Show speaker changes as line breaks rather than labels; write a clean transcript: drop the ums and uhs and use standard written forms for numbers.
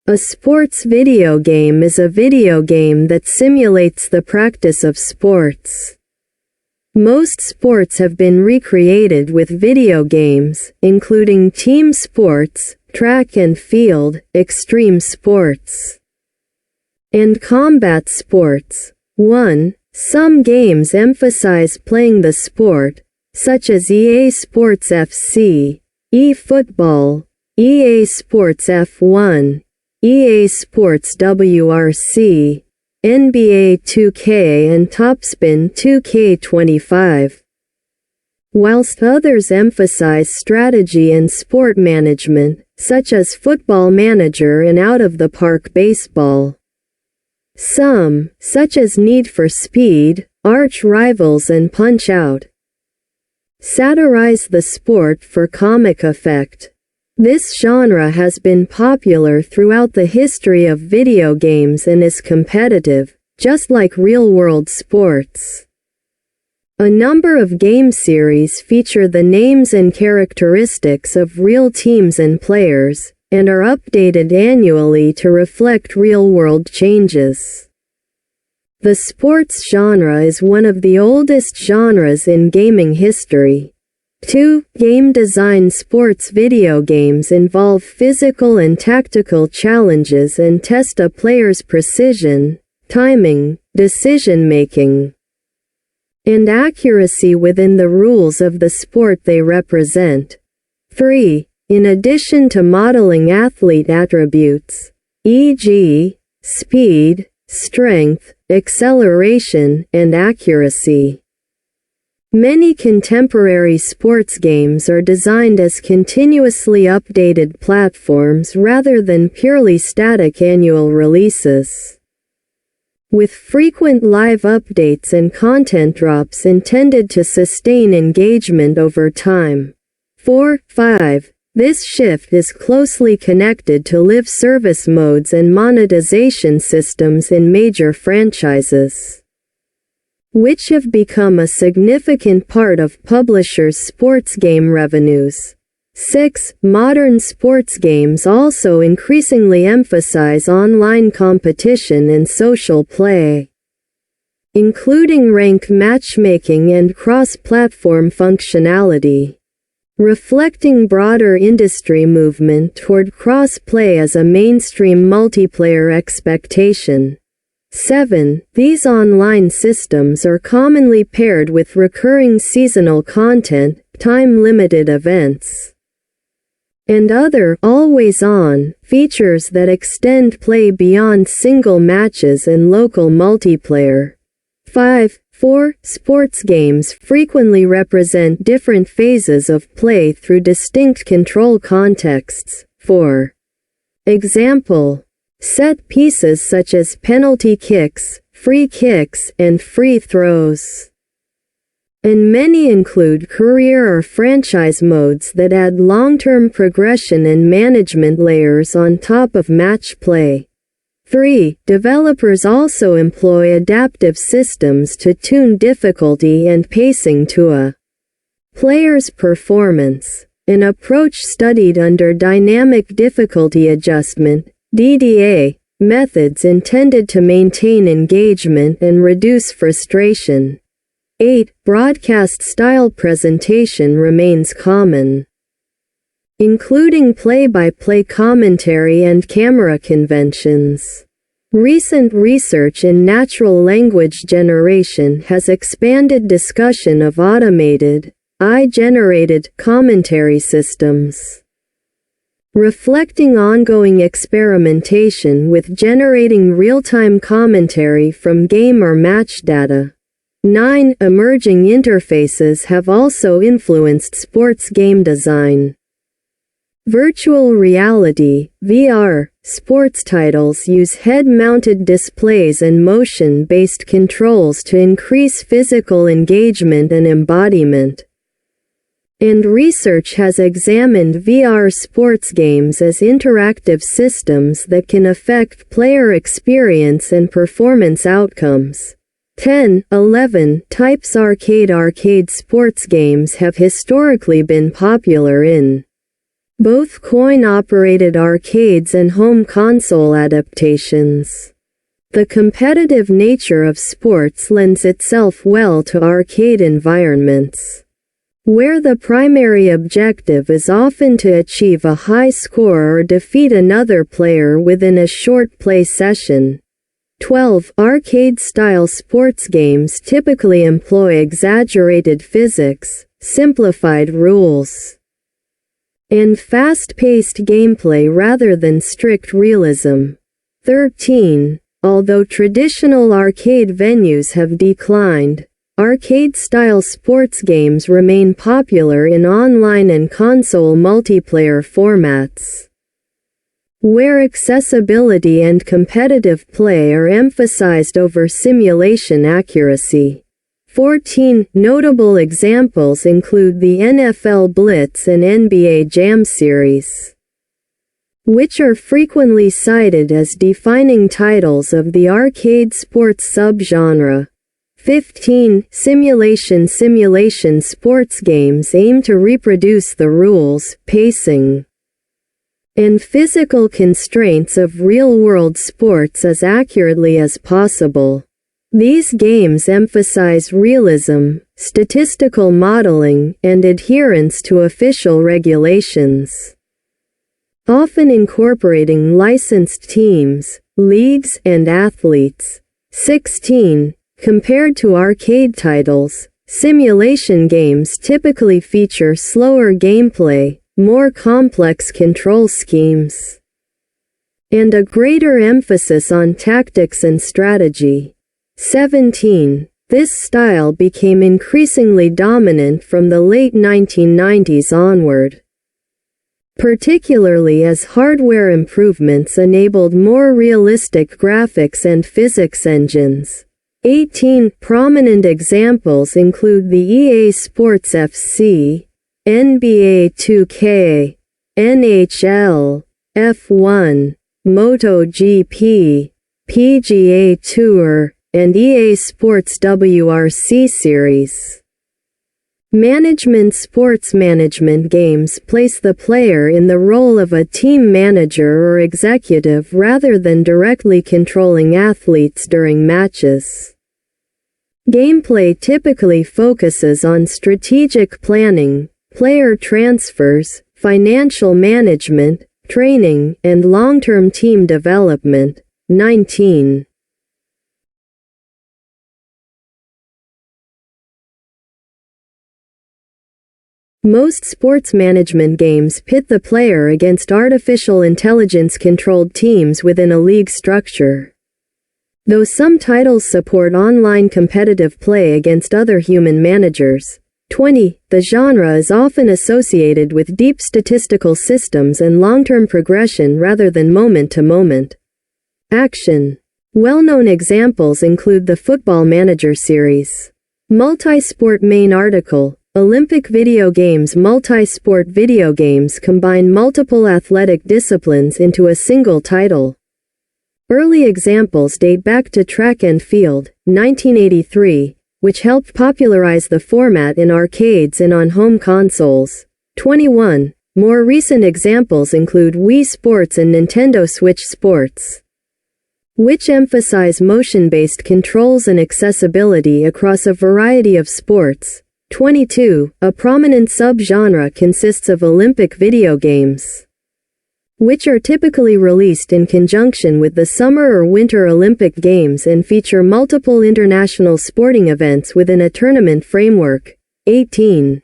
A sports video game is a video game that simulates the practice of sports. Most sports have been recreated with video games, including team sports, track and field, extreme sports, and combat sports. 1. Some games emphasize playing the sport, such as EA Sports FC, eFootball, EA Sports F1, EA Sports WRC, NBA 2K and Topspin 2K25. Whilst others emphasize strategy and sport management, such as Football Manager and Out-of-the-Park Baseball. Some, such as Need for Speed, Arch Rivals and Punch-Out!, satirize the sport for comic effect. This genre has been popular throughout the history of video games and is competitive, just like real-world sports. A number of game series feature the names and characteristics of real teams and players, and are updated annually to reflect real-world changes. The sports genre is one of the oldest genres in gaming history. 2. Game design. Sports video games involve physical and tactical challenges and test a player's precision, timing, decision-making, and accuracy within the rules of the sport they represent. 3. In addition to modeling athlete attributes, e.g., speed, strength, acceleration, and accuracy, many contemporary sports games are designed as continuously updated platforms rather than purely static annual releases, with frequent live updates and content drops intended to sustain engagement over time. 4. 5. This shift is closely connected to live service modes and monetization systems in major franchises, which have become a significant part of publishers' sports game revenues. 6. Modern sports games also increasingly emphasize online competition and social play, including ranked matchmaking and cross-platform functionality, reflecting broader industry movement toward cross-play as a mainstream multiplayer expectation. 7. These online systems are commonly paired with recurring seasonal content, time-limited events, and other always-on features that extend play beyond single matches and local multiplayer. 5. 4. Sports games frequently represent different phases of play through distinct control contexts. For example, set pieces such as penalty kicks, free kicks, and free throws. And many include career or franchise modes that add long-term progression and management layers on top of match play. 3. Developers also employ adaptive systems to tune difficulty and pacing to a player's performance, an approach studied under dynamic difficulty adjustment (DDA) methods intended to maintain engagement and reduce frustration. 8. Broadcast-style presentation remains common, including play-by-play commentary and camera conventions. Recent research in natural language generation has expanded discussion of automated, AI-generated commentary systems, reflecting ongoing experimentation with generating real-time commentary from game or match data. 9. Emerging interfaces have also influenced sports game design. Virtual reality (VR) sports titles use head-mounted displays and motion-based controls to increase physical engagement and embodiment. And research has examined VR sports games as interactive systems that can affect player experience and performance outcomes. 10. 11. Types. Arcade sports games have historically been popular in both coin-operated arcades and home console adaptations. The competitive nature of sports lends itself well to arcade environments, where the primary objective is often to achieve a high score or defeat another player within a short play session. 12. Arcade-style sports games typically employ exaggerated physics, simplified rules, and fast-paced gameplay rather than strict realism. 13. Although traditional arcade venues have declined, arcade-style sports games remain popular in online and console multiplayer formats, where accessibility and competitive play are emphasized over simulation accuracy. 14. Notable examples include the NFL Blitz and NBA Jam series, which are frequently cited as defining titles of the arcade sports subgenre. 15. Simulation sports games aim to reproduce the rules, pacing, and physical constraints of real-world sports as accurately as possible. These games emphasize realism, statistical modeling, and adherence to official regulations, often incorporating licensed teams, leagues, and athletes. 16. Compared to arcade titles, simulation games typically feature slower gameplay, more complex control schemes, and a greater emphasis on tactics and strategy. 17. This style became increasingly dominant from the late 1990s onward, particularly as hardware improvements enabled more realistic graphics and physics engines. 18. Prominent examples include the EA Sports FC, NBA 2K, NHL, F1, MotoGP, PGA Tour, and EA Sports WRC series. Sports management games place the player in the role of a team manager or executive rather than directly controlling athletes during matches. Gameplay typically focuses on strategic planning, player transfers, financial management, training, and long-term team development. 19. Most sports management games pit the player against artificial intelligence-controlled teams within a league structure. Though some titles support online competitive play against other human managers. 20. The genre is often associated with deep statistical systems and long-term progression rather than moment-to-moment action. Well-known examples include the Football Manager series. Multi-sport main article. Olympic video games. Multi-sport video games combine multiple athletic disciplines into a single title. Early examples date back to Track and Field, 1983, which helped popularize the format in arcades and on home consoles. 21. More recent examples include Wii Sports and Nintendo Switch Sports, which emphasize motion-based controls and accessibility across a variety of sports. 22. A prominent subgenre consists of Olympic video games, which are typically released in conjunction with the Summer or Winter Olympic Games and feature multiple international sporting events within a tournament framework. 18.